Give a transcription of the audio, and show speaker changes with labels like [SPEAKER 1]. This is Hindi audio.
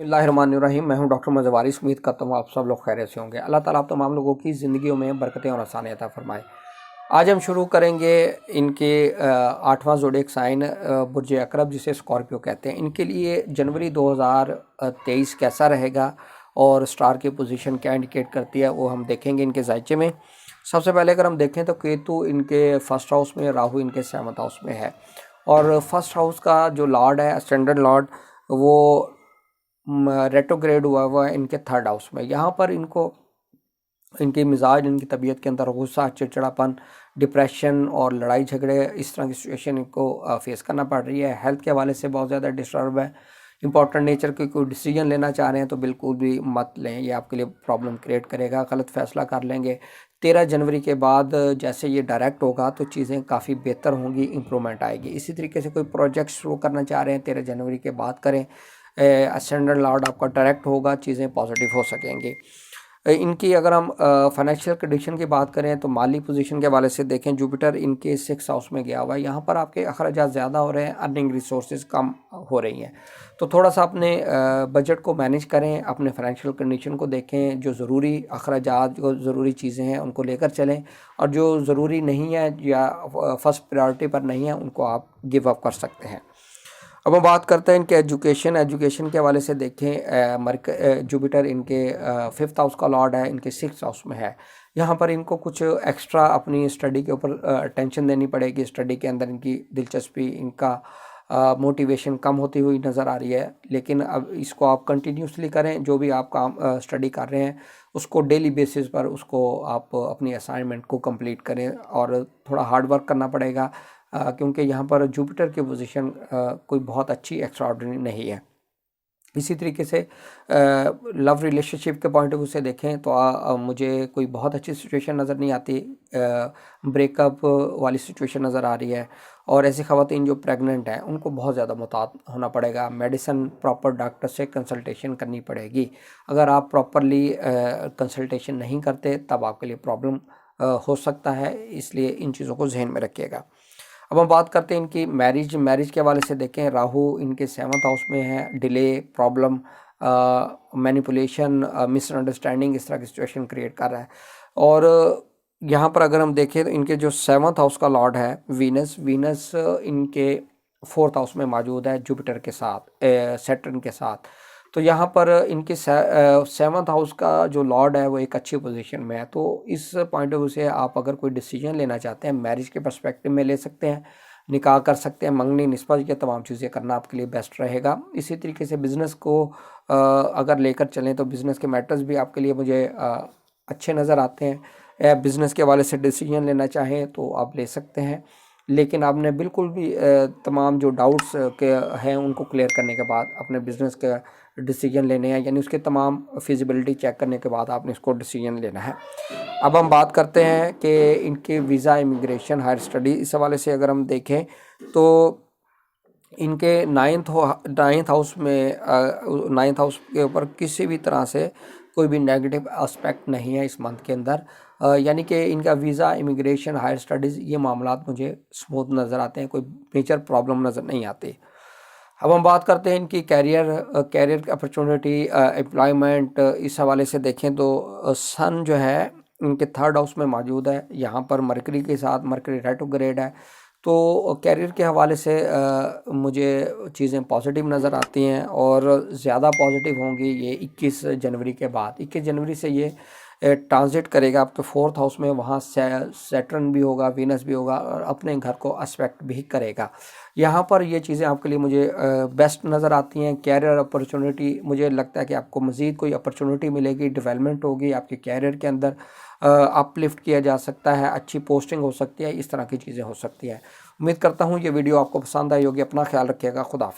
[SPEAKER 1] बिस्मिल्लाहिर्रहमानिर्रहीम। मैं हूं डॉक्टर मज़हर वारिस। उम्मीद करता हूं आप सब लोग खैरियत से होंगे। अल्लाह ताला आप तमाम लोगों की ज़िंदगियों में बरकतें और आसानी अता फरमाए। आज हम शुरू करेंगे इनके 8वां ज़ोडिएक साइन बुर्ज अकरब, जिसे स्कॉर्पियो कहते हैं। इनके लिए जनवरी 2023 कैसा रहेगा और स्टार की पोजीशन क्या इंडिकेट करती है वो हम देखेंगे इनके जायचे में। सबसे पहले अगर हम देखें तो केतु इनके फर्स्ट हाउस में, राहु इनके 7th हाउस में है। और फर्स्ट हाउस का जो लॉर्ड है, स्टैंडर्ड लॉर्ड, वो रेट्रोग्रेड हुआ है इनके 3rd हाउस में। यहाँ पर इनको इनकी मिजाज, इनकी तबीयत के अंदर गुस्सा, चिड़चिड़ापन, डिप्रेशन और लड़ाई झगड़े, इस तरह की सिचुएशन इनको फेस करना पड़ रही है। हेल्थ के हवाले से बहुत ज़्यादा डिस्टर्ब है। इंपॉर्टेंट नेचर के कोई डिसीजन लेना चाह रहे हैं तो बिल्कुल भी मत लें, ये आपके लिए प्रॉब्लम क्रिएट करेगा। गलत फैसला कर लेंगे। 13 जनवरी के बाद जैसे ये डायरेक्ट होगा तो चीज़ें काफ़ी बेहतर होंगी, इंप्रूवमेंट आएगी। इसी तरीके से कोई प्रोजेक्ट शुरू करना चाह रहे हैं 13 जनवरी के बाद करें। असेंडेंट लॉर्ड आपका डायरेक्ट होगा, चीज़ें पॉजिटिव हो सकेंगी। इनकी अगर हम फाइनेंशियल कंडीशन की बात करें तो माली पोजीशन के हवाले से देखें, जुपिटर इनके 6th हाउस में गया हुआ है। यहाँ पर आपके अखराजात ज़्यादा हो रहे हैं, अर्निंग रिसोर्सेज कम हो रही हैं। तो थोड़ा सा अपने बजट को मैनेज करें, अपने फाइनेंशियल कंडीशन को देखें। जो ज़रूरी अखराजात, जो ज़रूरी चीज़ें हैं उनको लेकर चलें, और जो ज़रूरी नहीं है या फर्स्ट प्रायोरिटी पर नहीं है उनको आप गिव अप कर सकते हैं। अब हम बात करते हैं इनके एजुकेशन के हवाले से देखें। जुपिटर इनके 5th हाउस का लॉर्ड है, इनके 6th हाउस में है। यहाँ पर इनको कुछ एक्स्ट्रा अपनी स्टडी के ऊपर अटेंशन देनी पड़ेगी। स्टडी के अंदर इनकी दिलचस्पी, इनका मोटिवेशन कम होती हुई नज़र आ रही है। लेकिन अब इसको आप कंटिन्यूसली करें। जो भी आप काम स्टडी कर रहे हैं उसको डेली बेसिस पर उसको आप अपनी असाइनमेंट को कंप्लीट करें, और थोड़ा हार्ड वर्क करना पड़ेगा क्योंकि यहाँ पर जुपिटर की पोजीशन कोई बहुत अच्छी एक्स्ट्राऑर्डिनरी नहीं है। इसी तरीके से लव रिलेशनशिप के पॉइंट ऑफ व्यू से देखें तो मुझे कोई बहुत अच्छी सिचुएशन नज़र नहीं आती। ब्रेकअप वाली सिचुएशन नज़र आ रही है। और ऐसी ख़वातीन जो प्रेग्नेंट हैं उनको बहुत ज़्यादा मुहतात होना पड़ेगा। मेडिसिन प्रॉपर डॉक्टर से कंसल्टेशन करनी पड़ेगी। अगर आप प्रॉपरली कंसल्टेशन नहीं करते तब आपके लिए प्रॉब्लम हो सकता है, इसलिए इन चीज़ों को जहन में रखिएगा। अब हम बात करते हैं इनकी मैरिज के हवाले से देखें। राहु इनके 7th हाउस में है। डिले, प्रॉब्लम, मैनिपुलेशन, मिसअंडरस्टैंडिंग, इस तरह की सिचुएशन क्रिएट कर रहा है। और यहाँ पर अगर हम देखें तो इनके जो 7th हाउस का लॉर्ड है वीनस इनके 4th हाउस में मौजूद है, जुपिटर के साथ, सैटर्न के साथ। तो यहाँ पर इनके 7th हाउस का जो लॉर्ड है वो एक अच्छी पोजीशन में है। तो इस पॉइंट ऑफ व्यू से आप अगर कोई डिसीजन लेना चाहते हैं मैरिज के पर्सपेक्टिव में ले सकते हैं, निकाह कर सकते हैं, मंगनी, निस्बत, ये तमाम चीज़ें करना आपके लिए बेस्ट रहेगा। इसी तरीके से बिज़नेस को अगर लेकर चलें तो बिज़नेस के मैटर्स भी आपके लिए मुझे अच्छे नज़र आते हैं। बिज़नेस के हवाले से डिसीजन लेना चाहें तो आप ले सकते हैं, लेकिन आपने बिल्कुल भी तमाम जो डाउट्स के हैं उनको क्लियर करने के बाद अपने बिज़नेस का डिसीजन लेने हैं, यानी उसके तमाम फिजिबिलिटी चेक करने के बाद आपने इसको डिसीजन लेना है। अब हम बात करते हैं कि इनके वीज़ा, इमिग्रेशन, हायर स्टडी, इस हवाले से अगर हम देखें तो इनके 9th हाउस में 9th हाउस के ऊपर किसी भी तरह से कोई भी नेगेटिव एस्पेक्ट नहीं है इस मंथ के अंदर। यानी कि इनका वीज़ा, इमिग्रेशन, हायर स्टडीज़, ये मामलात मुझे स्मूथ नज़र आते हैं, कोई मेजर प्रॉब्लम नज़र नहीं आती। अब हम बात करते हैं इनकी कैरियर अपॉर्चुनिटी, एम्प्लॉयमेंट, इस हवाले से देखें तो सन जो है इनके 3rd हाउस में मौजूद है। यहाँ पर मरकरी के साथ, मरकरी रेट्रोग्रेड है। तो कैरियर के हवाले से मुझे चीज़ें पॉजिटिव नज़र आती हैं, और ज़्यादा पॉजिटिव होंगी ये 21 जनवरी के बाद। 21 जनवरी से ये ट्रांजिट करेगा आपके 4th हाउस में। वहाँ सैटर्न भी होगा, वीनस भी होगा, और अपने घर को एस्पेक्ट भी करेगा। यहाँ पर ये चीज़ें आपके लिए मुझे बेस्ट नज़र आती हैं। कैरियर अपॉर्चुनिटी, मुझे लगता है कि आपको मज़ीद कोई अपॉर्चुनिटी मिलेगी, डेवलपमेंट होगी आपके कैरियर के अंदर, अपलिफ्ट किया जा सकता है, अच्छी पोस्टिंग हो सकती है, इस तरह की चीज़ें हो सकती हैं। उम्मीद करता हूँ ये वीडियो आपको पसंद आई होगी। अपना ख्याल रखिएगा। खुदा हाफिज़।